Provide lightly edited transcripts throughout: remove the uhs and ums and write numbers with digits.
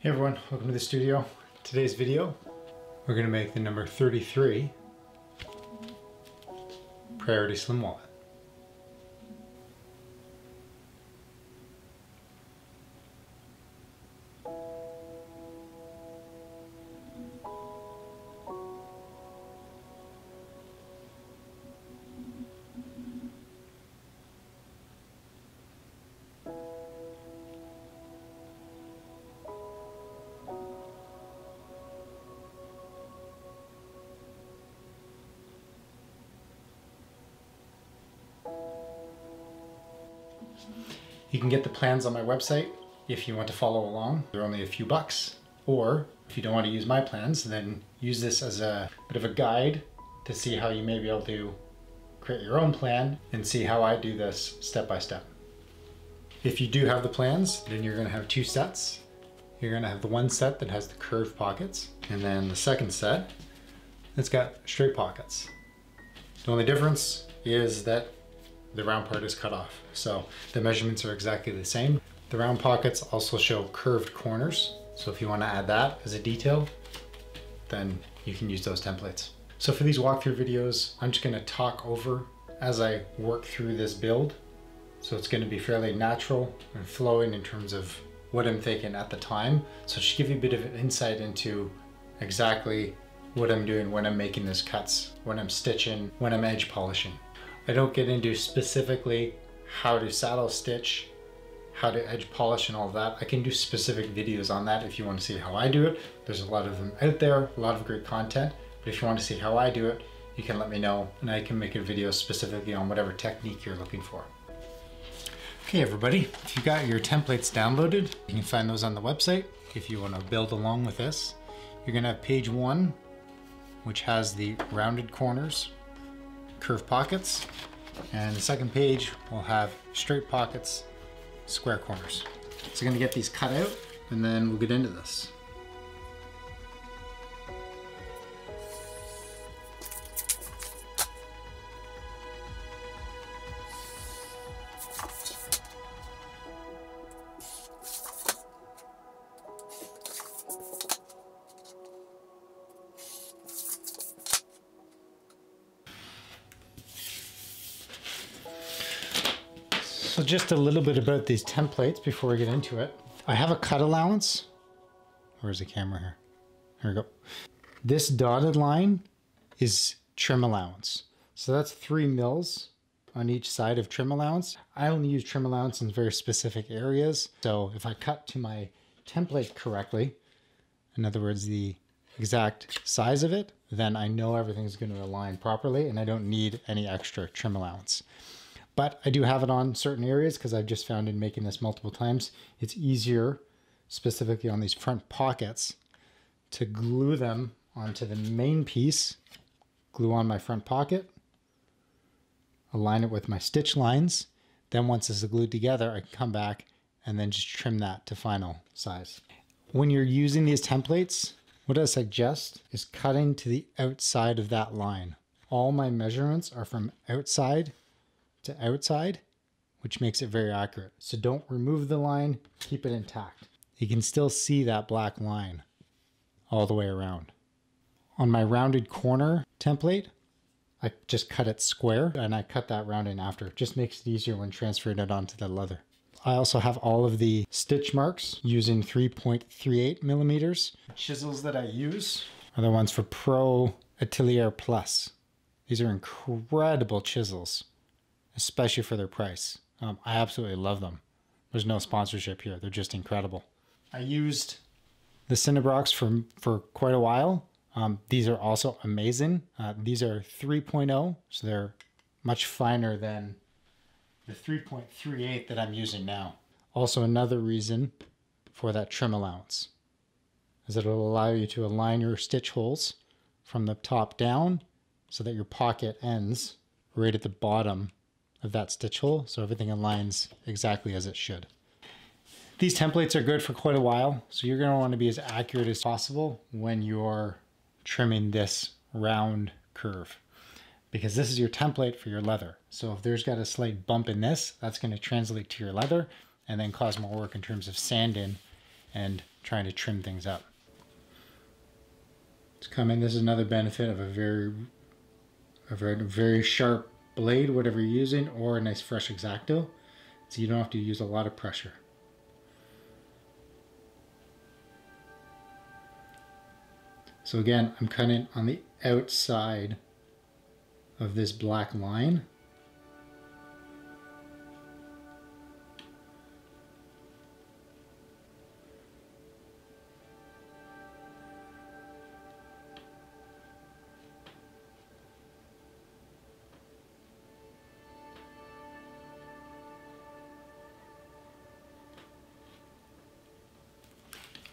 Hey everyone, welcome to the studio. Today's video, we're going to make the number 33 Priority Slim Wallet. You can get the plans on my website if you want to follow along. They're only a few bucks. Or if you don't want to use my plans, then use this as a bit of a guide to see how you may be able to create your own plan and see how I do this step by step. If you do have the plans, then you're going to have two sets. You're going to have the one set that has the curved pockets, and then the second set that's got straight pockets. The only difference is that the round part is cut off. So the measurements are exactly the same. The round pockets also show curved corners. So if you want to add that as a detail, then you can use those templates. So for these walkthrough videos, I'm just going to talk over as I work through this build. So it's going to be fairly natural and flowing in terms of what I'm thinking at the time. So just give you a bit of an insight into exactly what I'm doing when I'm making these cuts, when I'm stitching, when I'm edge polishing. I don't get into specifically how to saddle stitch, how to edge polish and all of that. I can do specific videos on that if you want to see how I do it. There's a lot of them out there, a lot of great content. But if you want to see how I do it, you can let me know and I can make a video specifically on whatever technique you're looking for. Okay everybody, if you got your templates downloaded, you can find those on the website. If you want to build along with this, you're going to have page 1, which has the rounded corners, curved pockets, and the second page will have straight pockets, square corners. So I'm going to get these cut out and then we'll get into this. So just a little bit about these templates before we get into it. I have a cut allowance. Where's the camera here? Here we go. This dotted line is trim allowance. So that's 3 mils on each side of trim allowance. I only use trim allowance in very specific areas. So if I cut to my template correctly, in other words, the exact size of it, then I know everything's going to align properly and I don't need any extra trim allowance. But I do have it on certain areas because I've just found in making this multiple times, it's easier, specifically on these front pockets, to glue them onto the main piece, glue on my front pocket, align it with my stitch lines. Then once this is glued together, I can come back and then just trim that to final size. When you're using these templates, what I suggest is cutting to the outside of that line. All my measurements are from outside to outside, which makes it very accurate. So don't remove the line, keep it intact. You can still see that black line all the way around. On my rounded corner template, I just cut it square and I cut that rounding after. It just makes it easier when transferring it onto the leather. I also have all of the stitch marks using 3.38 millimeters. Chisels that I use are the ones for Pro Atelier Plus. These are incredible chisels, especially for their price. I absolutely love them. There's no sponsorship here. They're just incredible. I used the Cinnabrox for quite a while. These are also amazing. These are 3.0, so they're much finer than the 3.38 that I'm using now. Also another reason for that trim allowance is that it'll allow you to align your stitch holes from the top down so that your pocket ends right at the bottom of that stitch hole, so everything aligns exactly as it should. These templates are good for quite a while, so you're going to want to be as accurate as possible when you're trimming this round curve, because this is your template for your leather. So if there's got a slight bump in this, that's going to translate to your leather and then cause more work in terms of sanding and trying to trim things up. Let's come in. This is another benefit of a very sharp blade, whatever you're using, or a nice fresh X-Acto, so you don't have to use a lot of pressure. So again, I'm cutting on the outside of this black line.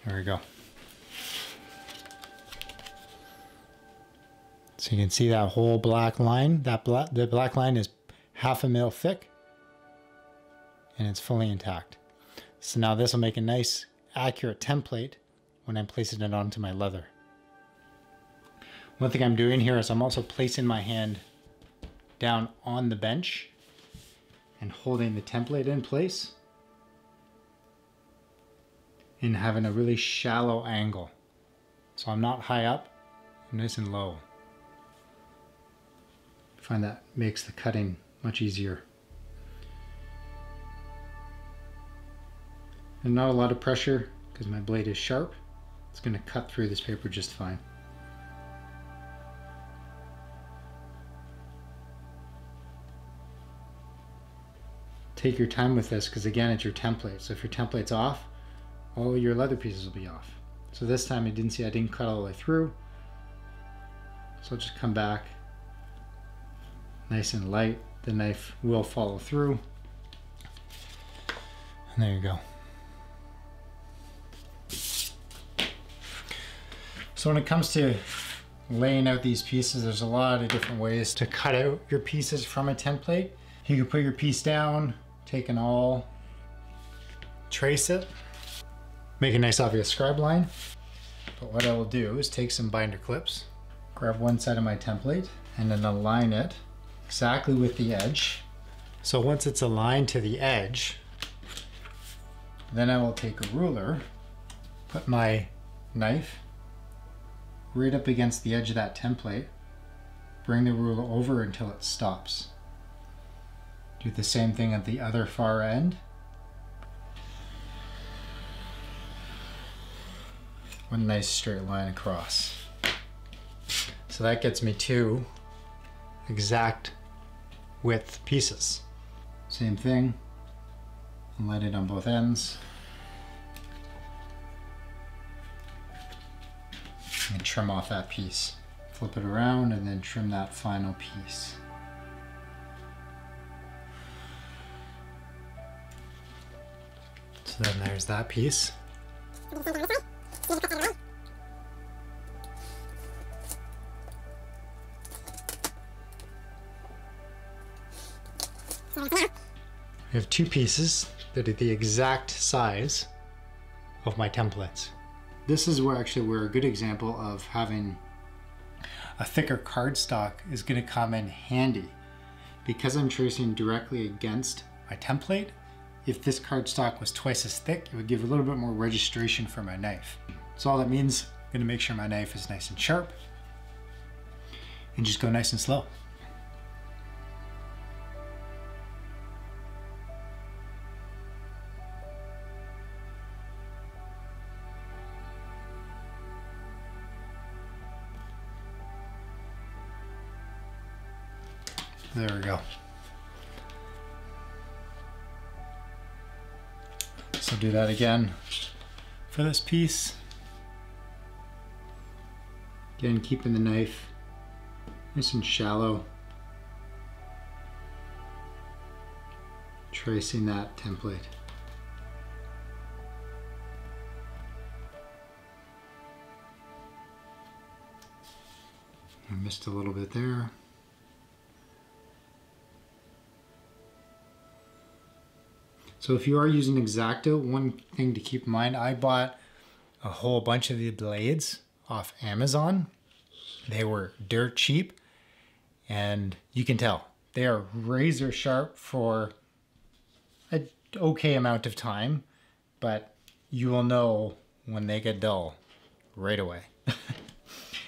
There we go. So you can see that whole black line. The black line is 1/2 mil thick, and it's fully intact. So now this will make a nice, accurate template when I'm placing it onto my leather. One thing I'm doing here is I'm also placing my hand down on the bench and holding the template in place and having a really shallow angle. So I'm not high up, I'm nice and low. I find that makes the cutting much easier. And not a lot of pressure because my blade is sharp. It's going to cut through this paper just fine. Take your time with this because again, it's your template. So if your template's off, all your leather pieces will be off. So this time I didn't cut all the way through. So I'll just come back nice and light. The knife will follow through. And there you go. So when it comes to laying out these pieces, there's a lot of different ways to cut out your pieces from a template. You can put your piece down, take an awl, trace it, make a nice obvious scribe line. But what I will do is take some binder clips, grab one side of my template, and then align it exactly with the edge. So once it's aligned to the edge, then I will take a ruler, put my knife right up against the edge of that template, bring the ruler over until it stops. Do the same thing at the other far end. One nice straight line across. So that gets me 2 exact width pieces. Same thing, align it on both ends. And trim off that piece. Flip it around and then trim that final piece. So then there's that piece. I have 2 pieces that are the exact size of my templates. This is where a good example of having a thicker cardstock is going to come in handy. Because I'm tracing directly against my template, if this cardstock was twice as thick, it would give a little bit more registration for my knife. So all that means, I'm going to make sure my knife is nice and sharp and just go nice and slow. There we go. So do that again for this piece. Again, keeping the knife nice and shallow. Tracing that template. I missed a little bit there. So if you are using X-Acto, one thing to keep in mind, I bought a whole bunch of the blades off Amazon. They were dirt cheap, and you can tell they are razor sharp for an okay amount of time, but you will know when they get dull right away.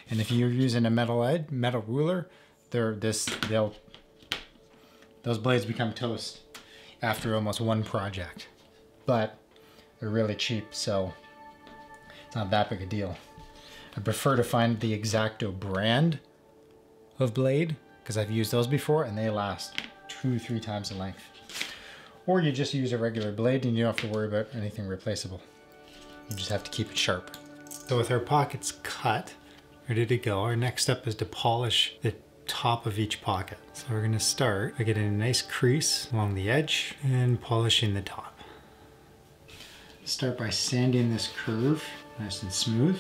And if you're using a metal ruler, those blades become toast after almost one project. But they're really cheap, so it's not that big a deal. I prefer to find the X-Acto brand of blade because I've used those before and they last 2-3 times the length. Or you just use a regular blade and you don't have to worry about anything replaceable. You just have to keep it sharp. So with our pockets cut, ready to go, our next step is to polish the top of each pocket. So we're going to start by getting a nice crease along the edge and polishing the top. Start by sanding this curve nice and smooth.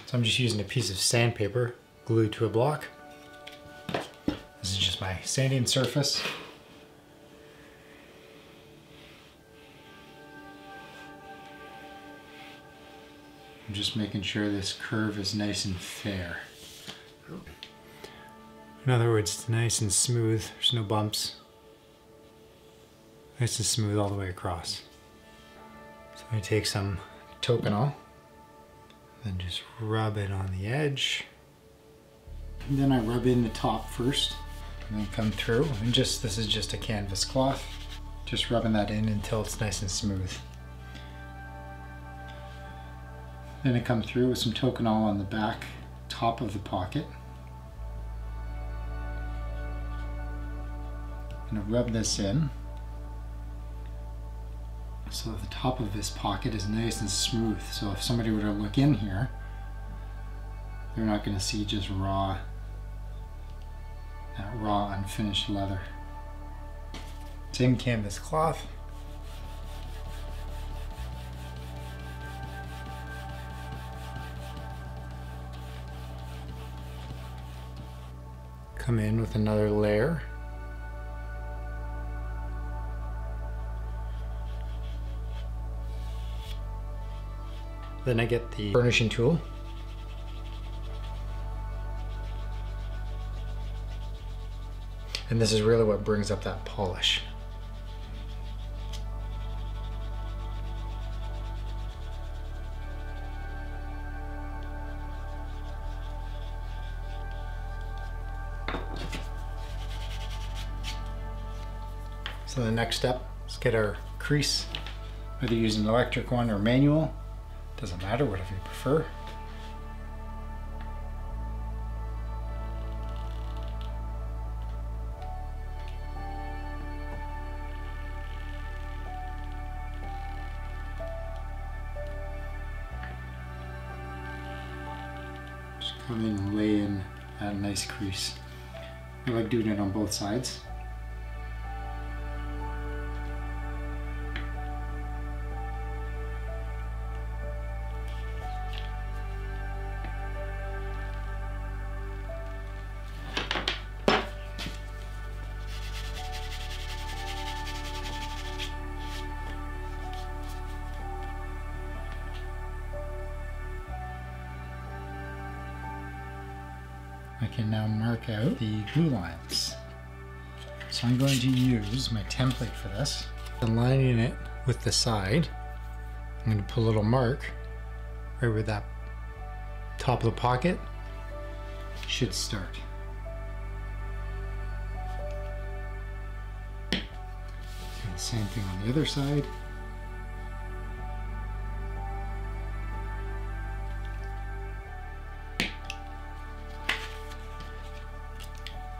So I'm just using a piece of sandpaper glued to a block. This is just my sanding surface. I'm just making sure this curve is nice and fair. In other words, it's nice and smooth. There's no bumps. Nice and smooth all the way across. So I take some Tokonol, then just rub it on the edge. And then I rub in the top first, and then come through. And this is just a canvas cloth. Just rubbing that in until it's nice and smooth. Then I come through with some Tokonol on the back top of the pocket. I'm going to rub this in so the top of this pocket is nice and smooth. So if somebody were to look in here, they're not going to see just that raw unfinished leather. Same canvas cloth. Come in with another layer. Then I get the burnishing tool. And this is really what brings up that polish. So the next step is get our crease, whether you're using an electric one or manual, doesn't matter, whatever you prefer. Just come in and lay in that nice crease. I like doing it on both sides. I can now mark out the glue lines. So I'm going to use my template for this. Aligning it with the side, I'm going to put a little mark right where that top of the pocket should start. And same thing on the other side.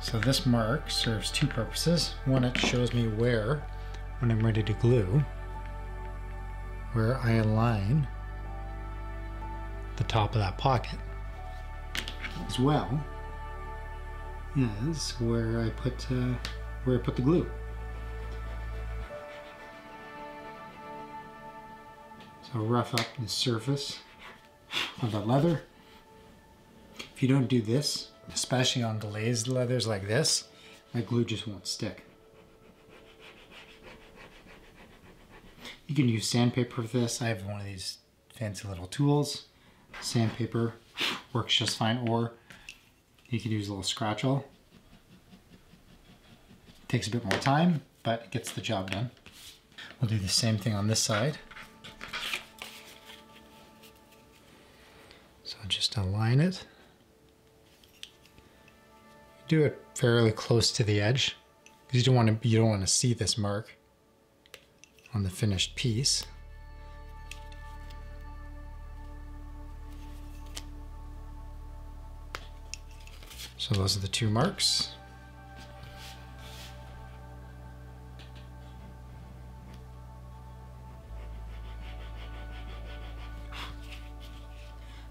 So this mark serves two purposes. One, it shows me where, when I'm ready to glue, where I align the top of that pocket, as well as where I put the glue. So rough up the surface of the leather. If you don't do this, especially on glazed leathers like this, that glue just won't stick. You can use sandpaper for this. I have one of these fancy little tools. Sandpaper works just fine, or You could use a little scratch all. Takes a bit more time, but it gets the job done. We'll do the same thing on this side. So just align it. Do it fairly close to the edge because you don't want to see this mark on the finished piece. So those are the two marks.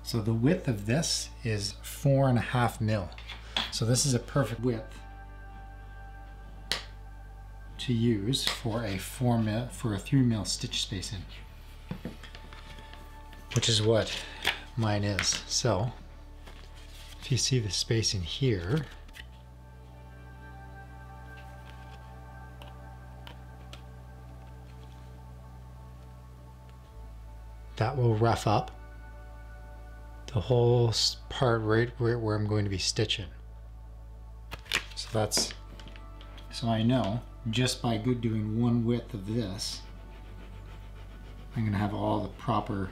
So the width of this is 4.5 mil. So this is a perfect width to use for a 3 mil stitch spacing, which is what mine is. So if you see the spacing here, that will rough up the whole part right where I'm going to be stitching. So I know just by doing one width of this, I'm going to have all the proper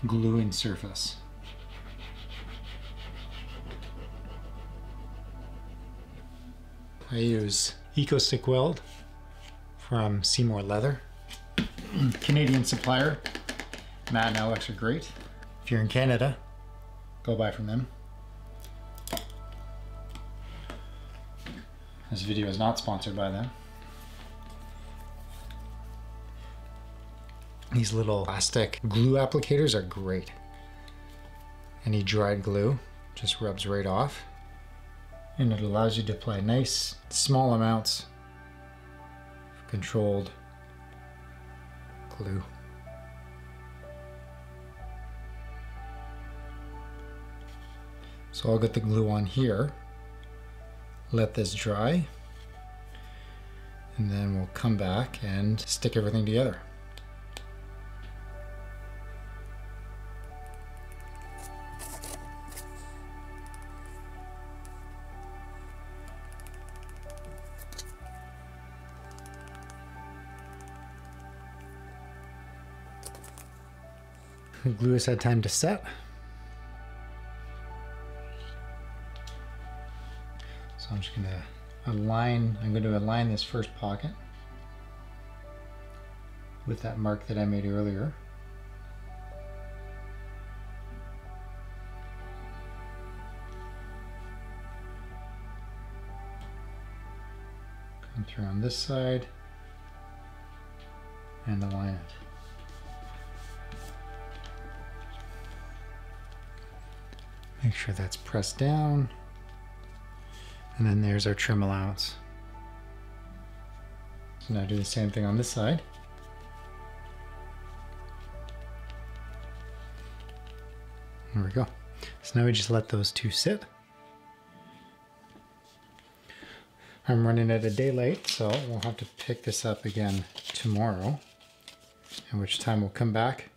gluing surface. I use Eco Stick Weld from Seymour Leather. Canadian supplier. Matt and Alex are great. If you're in Canada, go buy from them. This video is not sponsored by them. These little plastic glue applicators are great. Any dried glue just rubs right off. And it allows you to apply nice, small amounts of controlled glue. So I'll get the glue on here, let this dry, and then we'll come back and stick everything together. The glue has had time to set. So I'm just going to align this first pocket with that mark that I made earlier. Come through on this side and align it. Make sure that's pressed down. And then there's our trim allowance. So now do the same thing on this side. There we go. So now we just let those two sit. I'm running at a day late, so we'll have to pick this up again tomorrow, in which time we'll come back,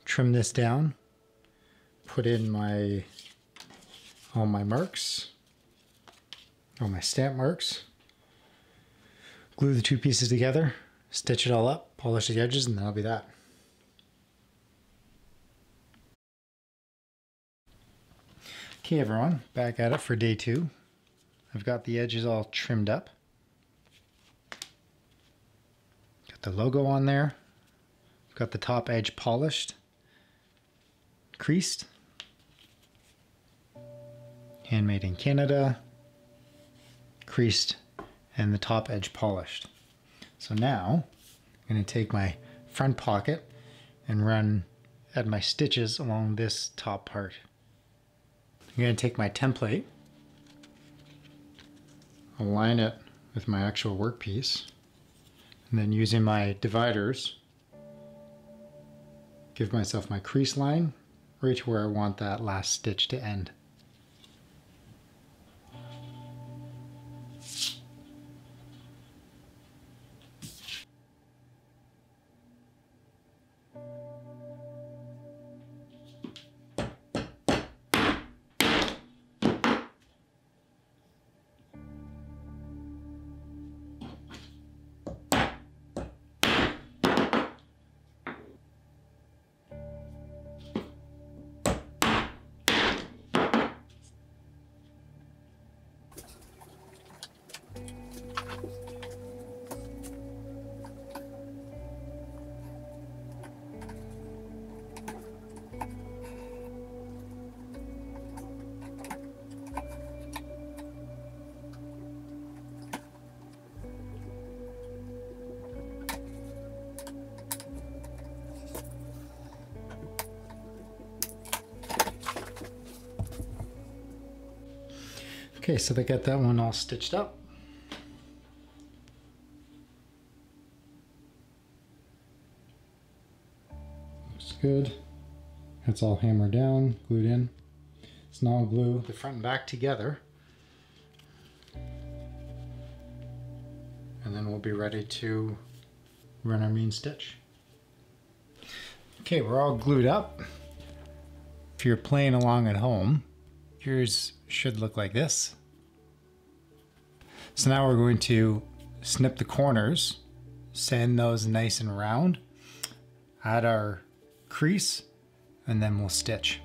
trim this down, put in all my marks, all my stamp marks, glue the two pieces together, stitch it all up, polish the edges, and that'll be that. Okay everyone, back at it for day 2. I've got the edges all trimmed up. Got the logo on there. I've got the top edge polished, creased. Handmade in Canada, creased, and the top edge polished. So now I'm going to take my front pocket and run at my stitches along this top part. I'm going to take my template, align it with my actual workpiece, and then using my dividers, give myself my crease line right to where I want that last stitch to end. Okay, so they got that one all stitched up. Looks good. It's all hammered down, glued in. So now I'll glue the front and back together. And then we'll be ready to run our main stitch. Okay, we're all glued up. If you're playing along at home, yours should look like this. So now we're going to snip the corners, sand those nice and round, add our crease, and then we'll stitch.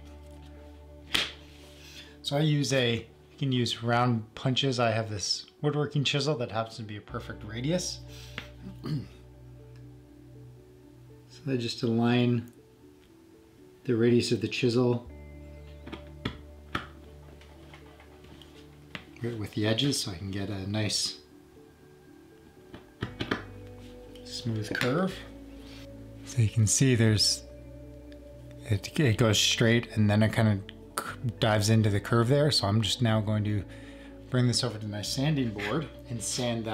So I use you can use round punches. I have this woodworking chisel that happens to be a perfect radius. So I just align the radius of the chisel right with the edges so I can get a nice smooth curve. So you can see it goes straight and then it kind of dives into the curve there. So I'm just now going to bring this over to my sanding board and sand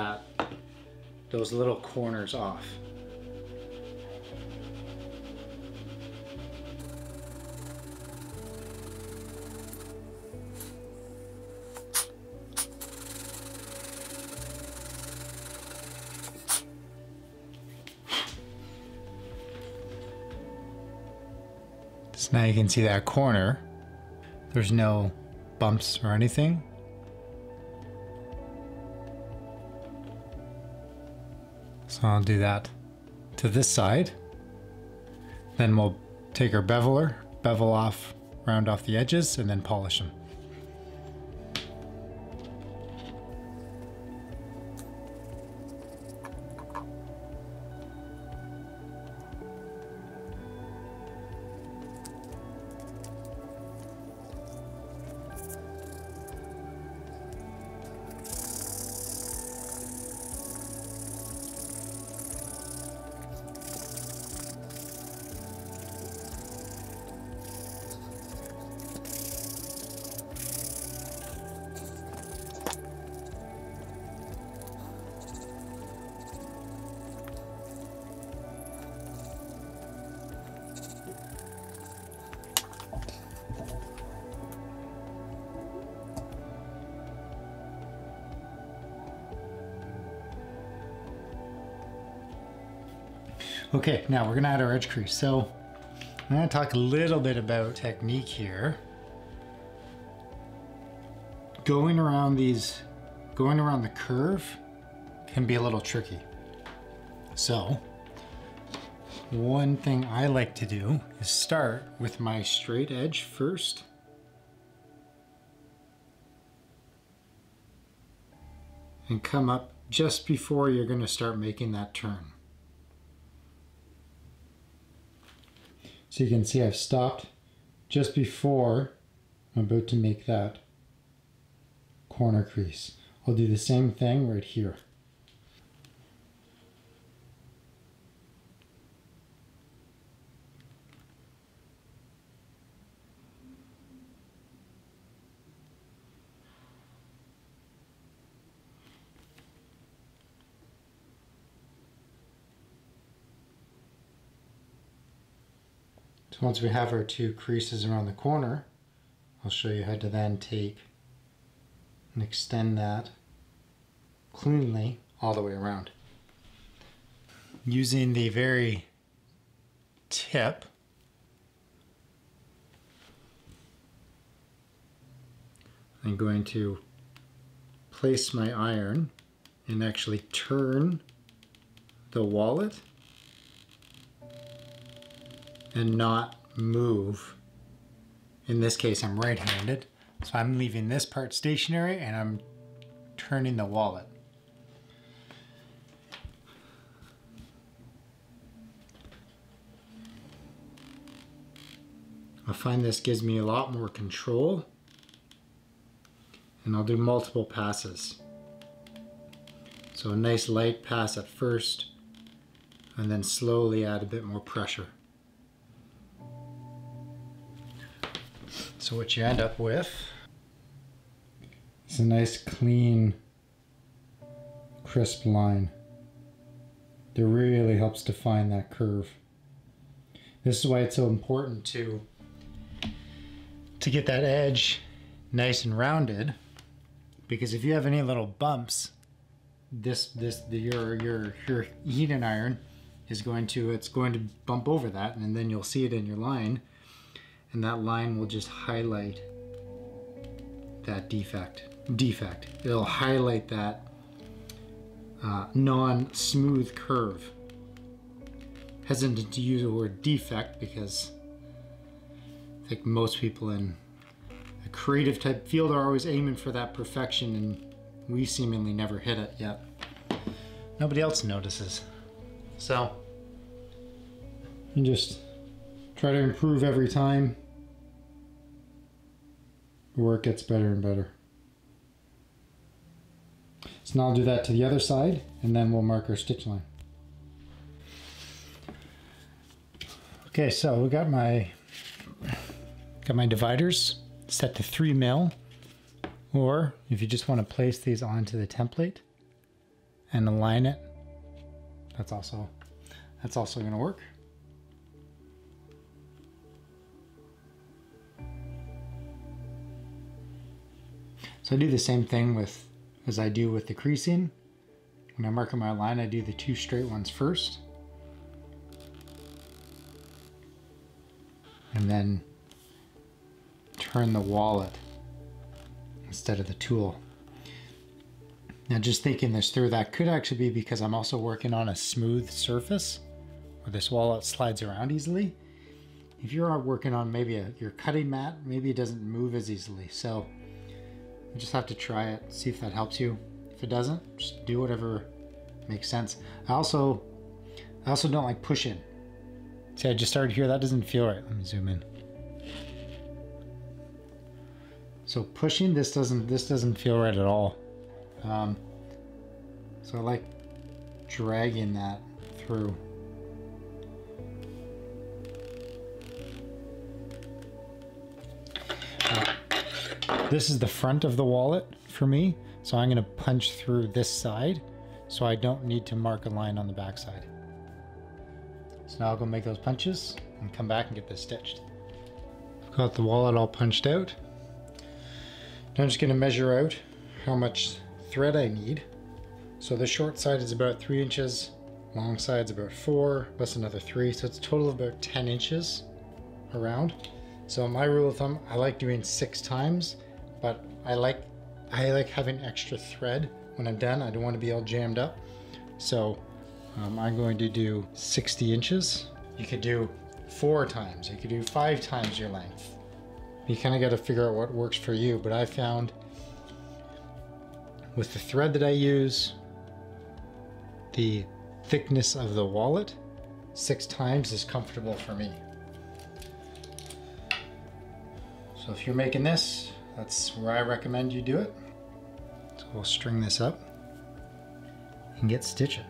those little corners off. So now you can see that corner. There's no bumps or anything. So I'll do that to this side. Then we'll take our beveler, bevel off, round off the edges, and then polish them. Okay, now we're gonna add our edge crease. So I'm gonna talk a little bit about technique here. Going around the curve can be a little tricky. So one thing I like to do is start with my straight edge first. And come up just before you're gonna start making that turn. So you can see I've stopped just before I'm about to make that corner crease. I'll do the same thing right here. So once we have our two creases around the corner, I'll show you how to then take and extend that cleanly all the way around. Using the very tip, I'm going to place my iron and actually turn the wallet and not move. In this case, I'm right-handed, so I'm leaving this part stationary and I'm turning the wallet. I find this gives me a lot more control, and I'll do multiple passes. So a nice light pass at first, and then slowly add a bit more pressure. So what you end up with It's a nice, clean, crisp line. It really helps define that curve. This is why it's so important to get that edge nice and rounded, because if you have any little bumps, your heating iron is going to bump over that, and then you'll see it in your line, and that line will just highlight that defect. It'll highlight that non-smooth curve. Hesitant to use the word defect because I think most people in a creative type field are always aiming for that perfection, and we seemingly never hit it yet. Nobody else notices. So you just try to improve every time. The work gets better and better. So now I'll do that to the other side, and then we'll mark our stitch line. Okay, so we got my dividers set to 3 mil, or if you just want to place these onto the template and align it, that's also going to work. So I do the same thing as I do with the creasing. When I mark on my line, I do the 2 straight ones first, and then turn the wallet instead of the tool. Now, just thinking this through, that could actually be because I'm also working on a smooth surface where this wallet slides around easily. If you're working on maybe your cutting mat, maybe it doesn't move as easily. So you just have to try it, see if that helps you. If it doesn't, just do whatever makes sense. I also don't like pushing. See, I just started here. That doesn't feel right. Let me zoom in. So pushing, this doesn't feel right at all. So I like dragging that through. This is the front of the wallet for me, so I'm going to punch through this side, so I don't need to mark a line on the back side. So now I'll go make those punches and come back and get this stitched. I've got the wallet all punched out. Now I'm just going to measure out how much thread I need. So the short side is about 3 inches, long side's about 4, plus another 3, so it's a total of about 10 inches around. So my rule of thumb, I like doing 6 times, but I like having extra thread when I'm done. I don't want to be all jammed up. So I'm going to do 60 inches. You could do 4 times, you could do 5 times your length. You kind of got to figure out what works for you, but I found with the thread that I use, the thickness of the wallet, 6 times is comfortable for me. So if you're making this, that's where I recommend you do it. So we'll string this up and get stitching.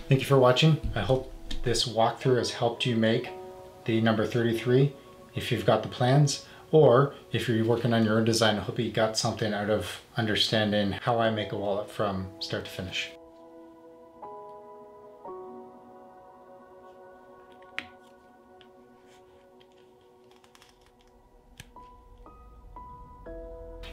Thank you for watching. I hope this walkthrough has helped you make the number 33 if you've got the plans, Or if you're working on your own design, I hope you got something out of understanding how I make a wallet from start to finish.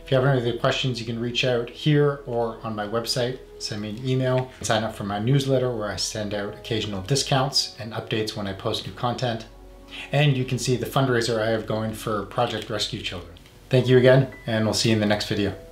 If you have any other questions, you can reach out here or on my website. Send me an email. Sign up for my newsletter where I send out occasional discounts and updates when I post new content. And you can see the fundraiser I have going for Project Rescue Children. Thank you again, and we'll see you in the next video.